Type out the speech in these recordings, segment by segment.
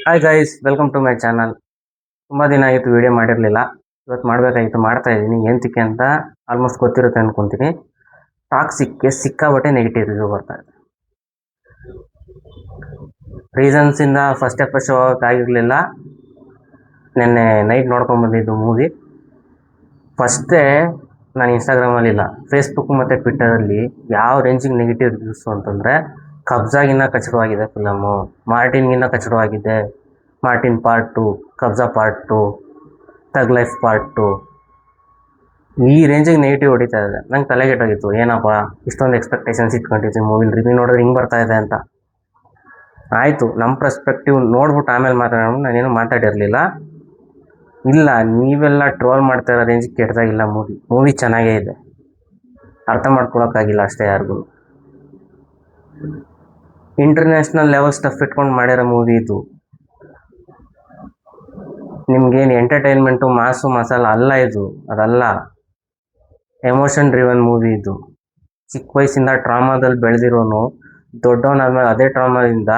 Hi guys, welcome to my channel. ತುಂಬ ದಿನ ಆಯಿತು ವಿಡಿಯೋ ಮಾಡಿರಲಿಲ್ಲ. ಇವತ್ತು ಮಾಡಬೇಕಾಗಿತ್ತು, ಮಾಡ್ತಾ ಇದ್ದೀನಿ. ಏನಕ್ಕೆ ಅಂತ ಆಲ್ಮೋಸ್ಟ್ ಗೊತ್ತಿರುತ್ತೆ ಅನ್ಕೊತೀನಿ. ಟಾಕ್ಸಿಕ್ಗೆ ಸಿಕ್ಕಾಬಟ್ಟೆ ನೆಗೆಟಿವ್ ರಿವ್ಯೂ ಬರ್ತಾ ಇದೆ. ರೀಸನ್ಸಿಂದ ಫಸ್ಟ್ ಎಪಿಸೋಡ್ ಹೋಗೋಕ್ಕಾಗಿರಲಿಲ್ಲ. ನಿನ್ನೆ ನೈಟ್ ನೋಡ್ಕೊಂಬಂದಿದ್ದು ಮೂವಿ. ಫಸ್ಟೇ ನಾನು ಇನ್ಸ್ಟಾಗ್ರಾಮಲ್ಲಿಲ್ಲ, ಫೇಸ್ಬುಕ್ ಮತ್ತು ಟ್ವಿಟ್ಟರಲ್ಲಿ ಯಾವ ರೇಂಜಿಗೆ ನೆಗೆಟಿವ್ ರಿವ್ಯೂಸು ಅಂತಂದರೆ, ಕಬ್ಜಾಗಿನ್ನ ಕಚ್ಚಡವಾಗಿದೆ ಫಿಲಮು, ಮಾರ್ಟಿನ್ಗಿನ್ನ ಕಚ್ಚಡವಾಗಿದೆ, Martin part 2, Kabza part 2, thug life part 2, ಈ ರೇಂಜಿಗೆ ನೆಗೆಟಿವ್ ಹೊಡಿತಾ ಇದೆ. ನಂಗೆ ತಲೆಗೆಟ್ಟೋಗಿತ್ತು, ಏನಪ್ಪ ಇಷ್ಟೊಂದು ಎಕ್ಸ್ಪೆಕ್ಟೇಷನ್ಸ್ ಇಟ್ಕೊಂಡಿರ್ತೀವಿ ಮೂವಿಲಿ, ರಿವ್ಯೂ ನೋಡಿದ್ರೆ ಹಿಂಗೆ ಬರ್ತಾ ಇದೆ ಅಂತ. ಆಯಿತು, ನಮ್ಮ ಪರ್ಸ್ಪೆಕ್ಟಿವ್ ನೋಡ್ಬಿಟ್ಟು ಆಮೇಲೆ ಮಾತಾಡೋಣ. ನಾನೇನು ಮಾತಾಡಿರಲಿಲ್ಲ. ಇಲ್ಲ, ನೀವೆಲ್ಲ ಟ್ರೋಲ್ ಮಾಡ್ತಾ ಇರೋ ರೇಂಜಿಗೆ ಕೆಟ್ಟದಾಗಿಲ್ಲ ಮೂವಿ ಚೆನ್ನಾಗೇ ಇದೆ. ಅರ್ಥ ಮಾಡ್ಕೊಳಕ್ಕಾಗಿಲ್ಲ ಅಷ್ಟೇ ಯಾರಿಗೂ. ಇಂಟರ್ನ್ಯಾಷನಲ್ ಲೆವೆಲ್ ಸ್ಟಫ್ ಇಟ್ಕೊಂಡು ಮಾಡಿರೋ ಮೂವಿ ಇದು. ನಿಮ್ಗೇನು ಎಂಟರ್ಟೈನ್ಮೆಂಟು ಮಾಸು ಮಸಾಲ ಅಲ್ಲ ಇದು, ಅದಲ್ಲ. ಎಮೋಷನ್ ಡ್ರಿವನ್ ಮೂವಿ ಇದು. ಚಿಕ್ಕ ವಯಸ್ಸಿಂದ ಟ್ರಾಮಾದಲ್ಲಿ ಬೆಳೆದಿರೋನು ದೊಡ್ಡವನಾದ್ಮೇಲೆ ಅದೇ ಟ್ರಾಮಾದಿಂದ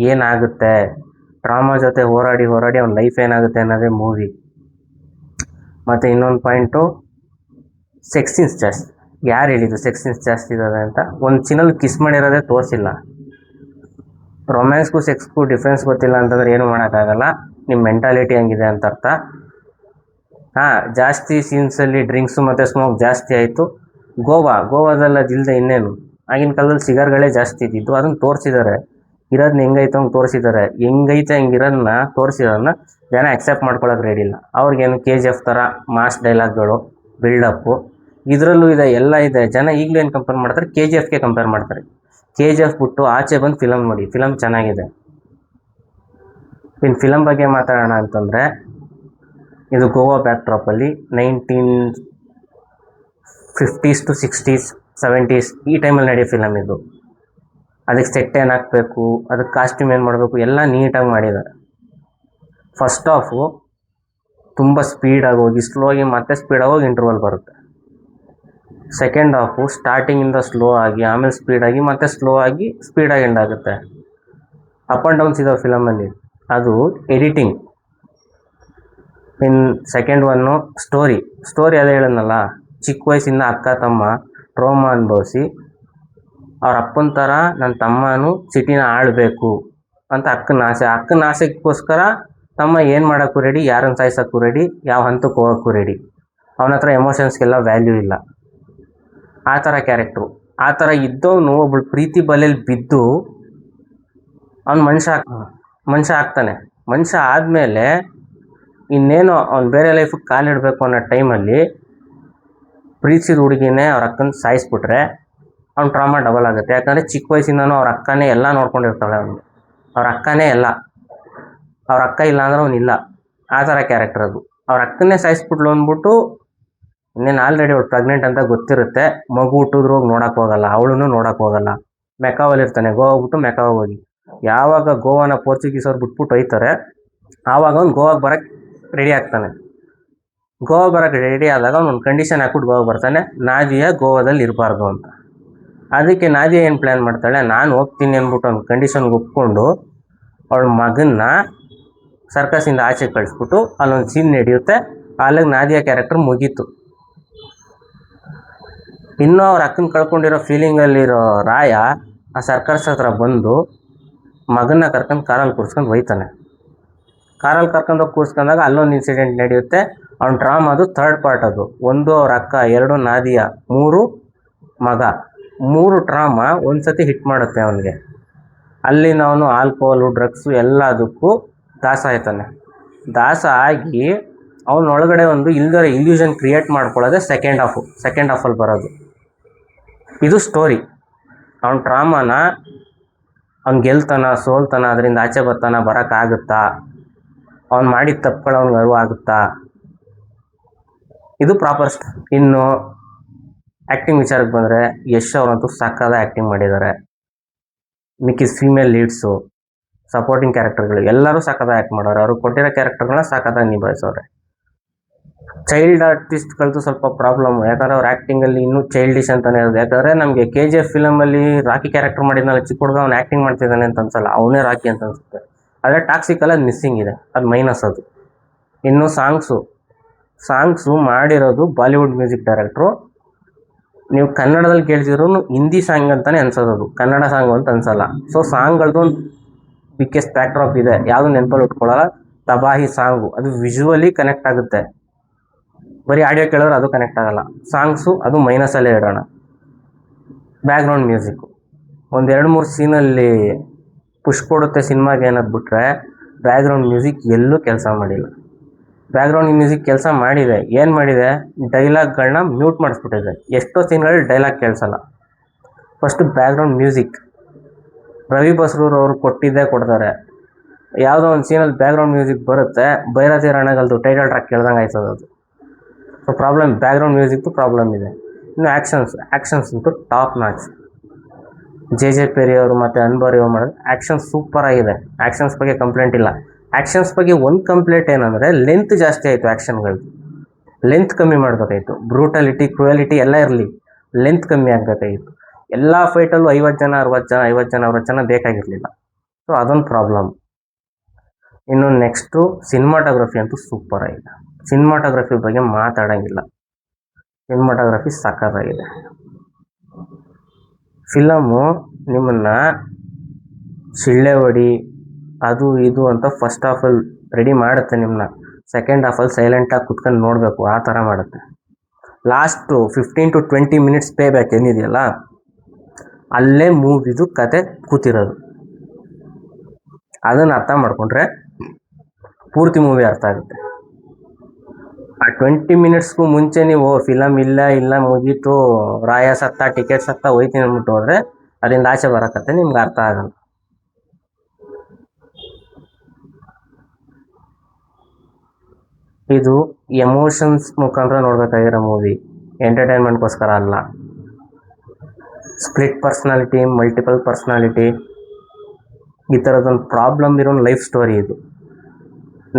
ಏನಾಗುತ್ತೆ, ಟ್ರಾಮಾ ಜೊತೆ ಹೋರಾಡಿ ಅವ್ನ ಲೈಫ್ ಏನಾಗುತ್ತೆ ಅನ್ನೋದೇ ಮೂವಿ. ಮತ್ತು ಇನ್ನೊಂದು ಪಾಯಿಂಟು, ಸೆಕ್ಸ್ ಸೀನ್ಸ್ ಜಾಸ್ತಿ. ಯಾರು ಹೇಳಿದ್ದು ಸೆಕ್ಸ್ ಸೀನ್ಸ್ ಜಾಸ್ತಿ ಇದ್ದಾವೆ ಅಂತ? ಒಂದು ಚಿನಲ್ಲಿ ಕಿಸ್ ಮಾಡಿರೋದೇ ತೋರಿಸಿಲ್ಲ. ರೊಮ್ಯಾನ್ಸ್ಗೂ ಸೆಕ್ಸ್ಗೂ ಡಿಫ್ರೆನ್ಸ್ ಗೊತ್ತಿಲ್ಲ ಅಂತಂದ್ರೆ ಏನು ಮಾಡೋಕ್ಕಾಗಲ್ಲ. ನಿಮ್ಮ ಮೆಂಟಾಲಿಟಿ ಹಂಗಿದೆ ಅಂತ ಅರ್ಥ. ಜಾಸ್ತಿ ಸೀನ್ಸಲ್ಲಿ ಡ್ರಿಂಕ್ಸು ಮತ್ತು ಸ್ಮೋಕ್ ಜಾಸ್ತಿ ಆಯಿತು. ಗೋವಾದಲ್ಲಿ ಅದಿಲ್ಲದೆ ಇನ್ನೇನು, ಆಗಿನ ಕಾಲದಲ್ಲಿ ಸಿಗರ್ಗಳೇ ಜಾಸ್ತಿ ಇದ್ದಿದ್ದು, ಅದನ್ನು ತೋರಿಸಿದ್ದಾರೆ. ಇರೋದನ್ನ ಹೆಂಗೈತೆ ಹಂಗೆ ತೋರಿಸಿದ್ದಾರೆ. ಹೆಂಗೈತೆ ಹಂಗಿರೋದನ್ನ ತೋರಿಸಿರೋದನ್ನ ಜನ ಆಕ್ಸೆಪ್ಟ್ ಮಾಡ್ಕೊಳ್ಳೋಕೆ ರೆಡಿ ಇಲ್ಲ. ಅವ್ರಿಗೇನು KGF ಥರ ಮಾಸ್ ಡೈಲಾಗ್ಗಳು, ಬಿಲ್ಡಪ್ಪು ಇದರಲ್ಲೂ ಇದೆ, ಎಲ್ಲ ಇದೆ. ಜನ ಈಗಲೂ ಏನು ಕಂಪೇರ್ ಮಾಡ್ತಾರೆ, KGFಗೆ ಕಂಪೇರ್ ಮಾಡ್ತಾರೆ. KGF ಬಿಟ್ಟು ಆಚೆ ಬಂದು ಫಿಲಮ್ ನೋಡಿ, ಫಿಲಮ್ ಚೆನ್ನಾಗಿದೆ. ಇನ್ನು ಫಿಲಮ್ ಬಗ್ಗೆ ಮಾತಾಡೋಣ ಅಂತಂದರೆ, ಇದು Goa ಬ್ಯಾಕ್ಡ್ರಾಪಲ್ಲಿ 1950s to 60s 70s ಈ ಟೈಮಲ್ಲಿ ನಡೆಯೋ ಫಿಲಮ್ ಇದು. ಅದಕ್ಕೆ ಸೆಟ್ ಏನು ಹಾಕಬೇಕು, ಅದಕ್ಕೆ ಕಾಸ್ಟ್ಯೂಮ್ ಏನು ಮಾಡಬೇಕು, ಎಲ್ಲ ನೀಟಾಗಿ ಮಾಡಿದ್ದಾರೆ. ಫಸ್ಟ್ ಹಾಫು ತುಂಬ ಸ್ಪೀಡಾಗಿ ಹೋಗಿ ಸ್ಲೋ ಆಗಿ ಮತ್ತೆ ಸ್ಪೀಡಾಗಿ ಹೋಗಿ ಇಂಟರ್ವಲ್ ಬರುತ್ತೆ. ಸೆಕೆಂಡ್ ಹಾಫು ಸ್ಟಾರ್ಟಿಂಗಿಂದ ಸ್ಲೋ ಆಗಿ ಆಮೇಲೆ ಸ್ಪೀಡಾಗಿ ಮತ್ತೆ ಸ್ಲೋ ಆಗಿ ಸ್ಪೀಡಾಗಿ ಎಂಡ್ ಆಗುತ್ತೆ. ಅಪ್ ಆ್ಯಂಡ್ ಡೌನ್ಸ್ ಇದಾವೆ ಫಿಲಮಲ್ಲಿ. ಅದು ಎಡಿಟಿಂಗ್. ಇನ್ನು ಸೆಕೆಂಡ್ ಒನ್ನು ಸ್ಟೋರಿ ಅದೇ ಹೇಳೋದಲ್ಲ, ಚಿಕ್ಕ ವಯಸ್ಸಿಂದ ಅಕ್ಕ ತಮ್ಮ ಟ್ರೋಮಾ ಅನುಭವಿಸಿ ಅವ್ರ ಅಪ್ಪನ ಥರ ನನ್ನ ತಮ್ಮನೂ ಸಿಟಿನ ಆಳಬೇಕು ಅಂತ ಅಕ್ಕನ ಆಸೆಗೋಸ್ಕರ ತಮ್ಮ ಏನು ಮಾಡೋಕ್ಕೂ ರೆಡಿ, ಯಾರನ್ನು ಸಾಯಿಸೋಕ್ಕೂ ರೆಡಿ, ಯಾವ ಹಂತಕ್ಕೆ ಹೋಗೋಕ್ಕೂ ರೆಡಿ. ಅವನ ಹತ್ರ ಎಮೋಷನ್ಸ್ಗೆಲ್ಲ ವ್ಯಾಲ್ಯೂ ಇಲ್ಲ. ಆ ಥರ ಕ್ಯಾರೆಕ್ಟ್ರು. ಆ ಥರ ಇದ್ದವನು ಒಬ್ಬಳು ಪ್ರೀತಿ ಬಲೆಯಲ್ಲಿ ಬಿದ್ದು ಅವ್ನು ಮನುಷ್ಯ ಆಗ್ತಾನೆ. ಮನುಷ್ಯ ಆದಮೇಲೆ ಇನ್ನೇನೋ ಅವ್ನು ಬೇರೆ ಲೈಫಿಗೆ ಕಾಲಿಡಬೇಕು ಅನ್ನೋ ಟೈಮಲ್ಲಿ ಪ್ರೀತಿಸಿದ ಹುಡುಗಿನೇ ಅವ್ರ ಅಕ್ಕನ ಸಾಯಿಸ್ಬಿಟ್ರೆ ಅವ್ನ ಟ್ರಾಮಾ ಡಬಲ್ ಆಗುತ್ತೆ. ಯಾಕಂದರೆ ಚಿಕ್ಕ ವಯಸ್ಸಿಂದನೂ ಅವ್ರ ಅಕ್ಕನೇ ಎಲ್ಲ ನೋಡ್ಕೊಂಡಿರ್ತಾಳೆ. ಅವನಿಗೆ ಅವ್ರ ಅಕ್ಕನೇ ಎಲ್ಲ, ಅವ್ರ ಅಕ್ಕ ಇಲ್ಲ ಅಂದ್ರೆ ಅವನಿಲ್ಲ. ಆ ಥರ ಕ್ಯಾರೆಕ್ಟರ್ ಅದು. ಅವ್ರ ಅಕ್ಕನ್ನೇ ಸಾಯಿಸ್ಬಿಟ್ಲು ಅಂದ್ಬಿಟ್ಟು, ಇನ್ನೇನು ಆಲ್ರೆಡಿ ಅವ್ಳು ಪ್ರೆಗ್ನೆಂಟ್ ಅಂತ ಗೊತ್ತಿರುತ್ತೆ, ಮಗು ಹುಟ್ಟಿದ್ರು ಹೋಗಿ ನೋಡೋಕೆ ಹೋಗಲ್ಲ, ಅವಳನ್ನು ನೋಡೋಕೆ ಹೋಗಲ್ಲ. ಮೆಕಾವಲ್ಲಿರ್ತಾನೆ, ಗೋವಾ ಬಿಟ್ಟು ಮೆಕಾವಾಗ ಹೋಗಿ. ಯಾವಾಗ ಗೋವಾನ ಪೋರ್ಚುಗೀಸವ್ರು ಬಿಟ್ಬಿಟ್ಟು ಹೋಯ್ತಾರೆ, ಆವಾಗ ಅವ್ನು ಗೋವಾಗೆ ಬರೋಕ್ಕೆ ರೆಡಿ ಆಗ್ತಾನೆ. ಗೋವಾ ಬರೋಕ್ಕೆ ರೆಡಿ ಆದಾಗ ಅವ್ನು ಕಂಡೀಷನ್ ಹಾಕ್ಬಿಟ್ಟು ಗೋವಾ ಬರ್ತಾನೆ, ನಾದಿಯಾ ಗೋವಾದಲ್ಲಿ ಇರಬಾರ್ದು ಅಂತ. ಅದಕ್ಕೆ ನಾದಿಯಾ ಏನು ಪ್ಲ್ಯಾನ್ ಮಾಡ್ತಾಳೆ, ನಾನು ಹೋಗ್ತೀನಿ ಅಂದ್ಬಿಟ್ಟು ಅವ್ನು ಕಂಡೀಷನ್ಗೆ ಒಪ್ಕೊಂಡು ಅವಳ ಮಗನ್ನ ಸರ್ಕಸಿಂದ ಆಚೆ ಕಳಿಸ್ಬಿಟ್ಟು ಅಲ್ಲೊಂದು ಸೀನ್ ನಡೆಯುತ್ತೆ. ಅಲ್ಲಿಗೆ ನಾದಿಯಾ ಕ್ಯಾರೆಕ್ಟರ್ ಮುಗೀತು. ಇನ್ನೂ ಅವ್ರ ಅಕ್ಕನ ಕಳ್ಕೊಂಡಿರೋ ಫೀಲಿಂಗಲ್ಲಿರೋ ರಾಯ ಆ ಸರ್ಕಸ್ ಹತ್ರ ಬಂದು ಮಗನ್ನ ಕರ್ಕೊಂಡು ಕಾರಲ್ಲಿ ಕೂರಿಸ್ಕೊಂಡು ಹೋಯ್ತಾನೆ. ಕಾರಲ್ಲಿ ಕರ್ಕೊಂಡೋಗಿ ಕೂರಿಸ್ಕೊಂಡಾಗ ಅಲ್ಲೊಂದು ಇನ್ಸಿಡೆಂಟ್ ನಡೆಯುತ್ತೆ. ಅವ್ನ ಡ್ರಾಮಾದು ಥರ್ಡ್ ಪಾರ್ಟ್ ಅದು. 1 ಅವ್ರ ಅಕ್ಕ, 2 ನಾದಿಯಾ, 3 ಮಗ. 3 ಟ್ರಾಮಾ ಒಂದು ಸತಿ ಹಿಟ್ ಮಾಡುತ್ತೆ ಅವನಿಗೆ. ಅಲ್ಲಿನ ಅವನು ಆಲ್ಕೋಹಾಲು, ಡ್ರಗ್ಸು ಎಲ್ಲದಕ್ಕೂ ದಾಸ ಆಯ್ತಾನೆ. ದಾಸ ಆಗಿ ಅವನೊಳಗಡೆ ಒಂದು ಇಲ್ದರ ಇಲ್ಯೂಷನ್ ಕ್ರಿಯೇಟ್ ಮಾಡ್ಕೊಳ್ಳೋದೆ ಸೆಕೆಂಡ್ ಹಾಫಲ್ಲಿ ಬರೋದು. ಇದು ಸ್ಟೋರಿ. ಅವನ ಟ್ರಾಮಾನ ಅವ್ನು ಗೆಲ್ತಾನ, ಸೋಲ್ತಾನ, ಅದರಿಂದ ಆಚೆ ಬರ್ತಾನ, ಬರೋಕ್ಕಾಗುತ್ತಾ, ಅವ್ನು ಮಾಡಿದ ತಪ್ಪುಗಳು ಅವ್ನಿಗೆ ಅರಿವು ಆಗುತ್ತಾ, ಇದು ಪ್ರಾಪರ್. ಇನ್ನು ಆ್ಯಕ್ಟಿಂಗ್ ವಿಚಾರಕ್ಕೆ ಬಂದರೆ, ಯಶ್ ಅವರಂತೂ ಸಕ್ಕತ್ತಾಗಿ ಆ್ಯಕ್ಟಿಂಗ್ ಮಾಡಿದ್ದಾರೆ. ಮಿಕ್ಕಿದ ಫೀಮೇಲ್ ಲೀಡ್ಸು, ಸಪೋರ್ಟಿಂಗ್ ಕ್ಯಾರೆಕ್ಟರ್ಗಳು ಎಲ್ಲರೂ ಸಕ್ಕತ್ತಾಗಿ ಆ್ಯಕ್ಟ್ ಮಾಡೋರು. ಅವರು ಕೊಟ್ಟಿರೋ ಕ್ಯಾರೆಕ್ಟರ್ಗಳನ್ನ ಸಕ್ಕತ್ತಾಗಿ ನಿಭಾಯಿಸೋರೆ. ಚೈಲ್ಡ್ ಆರ್ಟಿಸ್ಟ್ಗಳದ್ದು ಸ್ವಲ್ಪ ಪ್ರಾಬ್ಲಮ್ಮು. ಯಾಕಂದರೆ ಅವ್ರ ಆ್ಯಕ್ಟಿಂಗಲ್ಲಿ ಇನ್ನೂ ಚೈಲ್ಡಿಶ್ ಅಂತಲೇ ಇರೋದು. ಯಾಕಂದರೆ ನಮಗೆ KGF ಫಿಲಮಲ್ಲಿ ರಾಕಿ ಕ್ಯಾರೆಕ್ಟರ್ ಮಾಡಿದ್ನಲ್ಲ ಚಿಕ್ಕ ಹುಡುಗ, ಅವ್ನು ಆ್ಯಕ್ಟಿಂಗ್ ಮಾಡ್ತಿದ್ದಾನೆ ಅಂತ ಅನ್ಸಲ್ಲ, ಅವನೇ ರಾಕಿ ಅಂತ ಅನಿಸುತ್ತೆ. ಆದರೆ ಟಾಕ್ಸಿಕಲ್ ಅದು ಮಿಸ್ಸಿಂಗ್ ಇದೆ, ಅದು ಮೈನಸ್ ಅದು. ಇನ್ನು ಸಾಂಗ್ಸು ಮಾಡಿರೋದು ಬಾಲಿವುಡ್ ಮ್ಯೂಸಿಕ್ ಡೈರೆಕ್ಟ್ರು. ನೀವು ಕನ್ನಡದಲ್ಲಿ ಕೇಳ್ತಿದ್ರು ಹಿಂದಿ ಸಾಂಗ್ ಅಂತಲೇ ಅನ್ಸೋದು, ಅದು ಕನ್ನಡ ಸಾಂಗು ಅಂತ ಅನ್ಸಲ್ಲ. ಸೊ ಸಾಂಗ್ಗಳದ್ದು ಒಂದು ಬಿಗ್ಗೆಸ್ಟ್ ಬ್ಯಾಕ್ಡ್ರಾಪ್ ಇದೆ, ಯಾವುದು ನೆನಪಲ್ಲಿ ಉಟ್ಕೊಳ್ಳಲ್ಲ. ತಬಾಹಿ ಸಾಂಗು ಅದು ವಿಜುವಲಿ ಕನೆಕ್ಟ್ ಆಗುತ್ತೆ, ಬರೀ ಆಡಿಯೋ ಕೇಳಿದ್ರೆ ಅದು ಕನೆಕ್ಟ್ ಆಗಲ್ಲ. ಸಾಂಗ್ಸು ಅದು ಮೈನಸಲ್ಲೇ ಇಡೋಣ. ಬ್ಯಾಕ್ಗ್ರೌಂಡ್ ಮ್ಯೂಸಿಕ್ಕು ಒಂದು 2-3 ಸೀನಲ್ಲಿ ಪುಷ್ ಕೊಡುತ್ತೆ ಸಿನಿಮಾಗೆ ಅನ್ನೋದು ಬಿಟ್ಟರೆ ಬ್ಯಾಕ್ಗ್ರೌಂಡ್ ಮ್ಯೂಸಿಕ್ ಎಲ್ಲೂ ಕೆಲಸ ಮಾಡಿಲ್ಲ. ಬ್ಯಾಕ್ಗ್ರೌಂಡ್ ಮ್ಯೂಸಿಕ್ ಕೆಲಸ ಮಾಡಿದೆ, ಏನು ಮಾಡಿದೆ, ಡೈಲಾಗ್ಗಳನ್ನ ಮ್ಯೂಟ್ ಮಾಡಿಸ್ಬಿಟ್ಟಿದೆ. ಎಷ್ಟೋ ಸೀನ್ಗಳಲ್ಲಿ ಡೈಲಾಗ್ ಕೇಳಿಸಲ್ಲ. First background music Ravi Basrur ಅವರು ಕೊಡ್ತಾರೆ. ಯಾವುದೋ ಒಂದು ಸೀನಲ್ಲಿ ಬ್ಯಾಕ್ಗ್ರೌಂಡ್ ಮ್ಯೂಸಿಕ್ ಬರುತ್ತೆ, ಭೈರತಿ ರಣಗಲ್ದು ಟೈಟಲ್ ಟ್ರ್ಯಾಕ್ ಕೇಳ್ದಂಗೆ ಆಯ್ತದೆ ಅದು. ಸೊ ಪ್ರಾಬ್ಲಮ್ ಬ್ಯಾಕ್ಗ್ರೌಂಡ್ ಮ್ಯೂಸಿಕ್ದು ಪ್ರಾಬ್ಲಮ್ ಇದೆ. ಇನ್ನು ಆ್ಯಕ್ಷನ್ಸ್ ಅಂತೂ ಟಾಪ್ ಮ್ಯಾಚ್. ಜೆ ಪೆರಿ ಅವರು ಮತ್ತು ಅನ್ಬರಿ ಅವರು ಮಾಡೋದು ಆ್ಯಕ್ಷನ್ ಸೂಪರ್ ಆಗಿದೆ. ಆ್ಯಕ್ಷನ್ಸ್ ಬಗ್ಗೆ ಕಂಪ್ಲೇಂಟ್ ಇಲ್ಲ. ಆ್ಯಕ್ಷನ್ಸ್ ಬಗ್ಗೆ ಒಂದು ಕಂಪ್ಲೇಂಟ್ ಏನಂದರೆ ಲೆಂತ್ ಜಾಸ್ತಿ ಆಯಿತು. ಆ್ಯಕ್ಷನ್ಗಳದ್ದು ಲೆಂತ್ ಕಮ್ಮಿ ಮಾಡಬೇಕಾಯಿತು. ಬ್ರೂಟಾಲಿಟಿ, ಕ್ರುಯಾಲಿಟಿ ಎಲ್ಲ ಇರಲಿ, ಲೆಂತ್ ಕಮ್ಮಿ ಆಗಬೇಕಾಗಿತ್ತು. ಎಲ್ಲ ಫೈಟಲ್ಲೂ 50 ಜನ 60 ಜನ ಬೇಕಾಗಿರಲಿಲ್ಲ. ಸೊ ಅದೊಂದು ಪ್ರಾಬ್ಲಮ್. ಇನ್ನು ನೆಕ್ಸ್ಟು ಸಿನಿಮಾಟೋಗ್ರಫಿ ಅಂತೂ ಸೂಪರ್ ಆಗಿದೆ. ಸಿನಿಮಾಟೋಗ್ರಫಿ ಬಗ್ಗೆ ಮಾತಾಡೋಂಗಿಲ್ಲ, ಸಿನಿಮಾಟೋಗ್ರಫಿ ಸಖತ್ತಾಗಿದೆ. ಫಿಲಮು ನಿಮ್ಮನ್ನು ಶಿಳ್ಳೆ ಹೊಡಿ ಅದು ಇದು ಅಂತ ಫಸ್ಟ್ ಹಾಫಲ್ಲಿ ರೆಡಿ ಮಾಡುತ್ತೆ ನಿಮ್ಮನ್ನ, ಸೆಕೆಂಡ್ ಹಾಫಲ್ಲಿ ಸೈಲೆಂಟಾಗಿ ಕುತ್ಕೊಂಡು ನೋಡಬೇಕು ಆ ಥರ ಮಾಡುತ್ತೆ. Last 15 to 20 minutes pay back ಏನಿದೆಯಲ್ಲ, ಅಲ್ಲೇ ಮೂವಿದು ಕತೆ ಕೂತಿರೋದು. ಅದನ್ನು ಅರ್ಥ ಮಾಡಿಕೊಂಡ್ರೆ ಪೂರ್ತಿ ಮೂವಿ ಅರ್ಥ ಆಗುತ್ತೆ. ಆ 20 ಮಿನಿಟ್ಸ್ಗೂ ಮುಂಚೆ ನೀವು ಫಿಲಮ್ ಇಲ್ಲ ಮುಗೀತು, ರಾಯ ಸತ್ತ, ಟಿಕೆಟ್ ಸತ್ತ, ಹೋಯ್ತೀನಿ ಅಂದ್ಬಿಟ್ಟು ಹೋದರೆ ಅದರಿಂದ ಆಚೆ ಬರೋಕತ್ತೆ ನಿಮ್ಗೆ ಅರ್ಥ ಆಗಲ್ಲ. ಇದು ಎಮೋಷನ್ಸ್ ಮುಖಾಂತರ ನೋಡಬೇಕಾಗಿರೋ ಮೂವಿ, ಎಂಟರ್ಟೈನ್ಮೆಂಟ್ಗೋಸ್ಕರ ಅಲ್ಲ. ಸ್ಪ್ಲಿಟ್ ಪರ್ಸ್ನಾಲಿಟಿ, ಮಲ್ಟಿಪಲ್ ಪರ್ಸ್ನಾಲಿಟಿ, ಈ ಥರದೊಂದು ಪ್ರಾಬ್ಲಮ್ ಇರೋ ಲೈಫ್ ಸ್ಟೋರಿ ಇದು.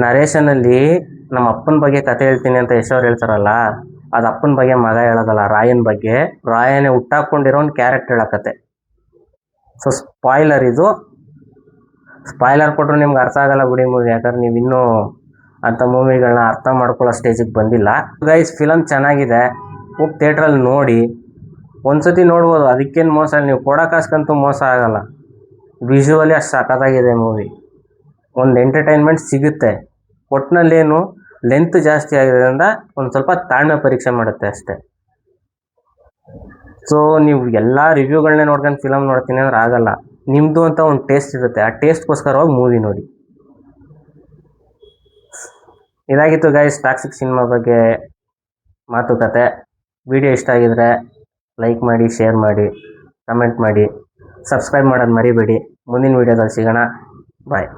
ನರೇಷನಲ್ಲಿ ನಮ್ಮ ಅಪ್ಪನ ಬಗ್ಗೆ ಕತೆ ಹೇಳ್ತೀನಿ ಅಂತ ಯಶೋರು ಹೇಳ್ತಾರಲ್ಲ, ಅದು ಅಪ್ಪನ ಬಗ್ಗೆ ಮಗ ಹೇಳೋದಲ್ಲ, ರಾಯನ ಬಗ್ಗೆ. ರಾಯನೇ ಹುಟ್ಟಾಕೊಂಡಿರೋ ಒಂದು ಕ್ಯಾರೆಕ್ಟರ್ ಹೇಳಕತ್ತೆ. ಸೊ ಸ್ಪಾಯ್ಲರ್ ಇದು. ಸ್ಪಾಯ್ಲರ್ ಕೊಟ್ಟರು ನಿಮ್ಗೆ ಅರ್ಥ ಆಗಲ್ಲ ಬಿಡಿ ಮೂವಿ, ಯಾಕಂದ್ರೆ ನೀವು ಇನ್ನೂ ಅಂಥ ಮೂವಿಗಳನ್ನ ಅರ್ಥ ಮಾಡ್ಕೊಳ್ಳೋ ಸ್ಟೇಜಿಗೆ ಬಂದಿಲ್ಲ. ಗೈಸ್, ಫಿಲಮ್ ಚೆನ್ನಾಗಿದೆ, ಹೋಗಿ ಥಿಯೇಟ್ರಲ್ಲಿ ನೋಡಿ. ಒಂದ್ಸತಿ ನೋಡ್ಬೋದು, ಅದಕ್ಕೇನು ಮೋಸ ಇಲ್ಲ. ನೀವು ಕೊಡೋ ಕಾಸ್ಕಂತೂ ಮೋಸ ಆಗಲ್ಲ. ವಿಜುವಲಿ ಅಷ್ಟು ಸಖತ್ತಾಗಿದೆ ಮೂವಿ, ಒಂದು ಎಂಟರ್ಟೈನ್ಮೆಂಟ್ ಸಿಗುತ್ತೆ. ಒಟ್ಟಿನಲ್ಲೇನು ಲೆಂತ್ ಜಾಸ್ತಿ ಆಗಿರೋದ್ರಿಂದ ಒಂದು ಸ್ವಲ್ಪ ತಾಳ್ಮೆ ಪರೀಕ್ಷೆ ಮಾಡುತ್ತೆ ಅಷ್ಟೇ. ಸೊ ನೀವು ಎಲ್ಲ ರಿವ್ಯೂಗಳನ್ನೇ ನೋಡ್ಕೊಂಡು ಫಿಲಮ್ ನೋಡ್ತೀನಿ ಅಂದ್ರೆ ಆಗಲ್ಲ. ನಿಮ್ಮದು ಅಂತ ಒಂದು ಟೇಸ್ಟ್ ಇರುತ್ತೆ, ಆ ಟೇಸ್ಟ್ಗೋಸ್ಕರವಾಗಿ ಮೂವಿ ನೋಡಿ. ಇದಾಗಿತ್ತು ಗೈಸ್ ಟಾಕ್ಸಿಕ್ ಸಿನಿಮಾ ಬಗ್ಗೆ ಮಾತುಕತೆ. ವಿಡಿಯೋ ಇಷ್ಟ ಆಗಿದರೆ ಲೈಕ್ ಮಾಡಿ, ಶೇರ್ ಮಾಡಿ, ಕಮೆಂಟ್ ಮಾಡಿ, ಸಬ್ಸ್ಕ್ರೈಬ್ ಮಾಡೋದು ಮರಿಬೇಡಿ. ಮುಂದಿನ ವೀಡಿಯೋದಲ್ಲಿ ಸಿಗೋಣ. ಬಾಯ್.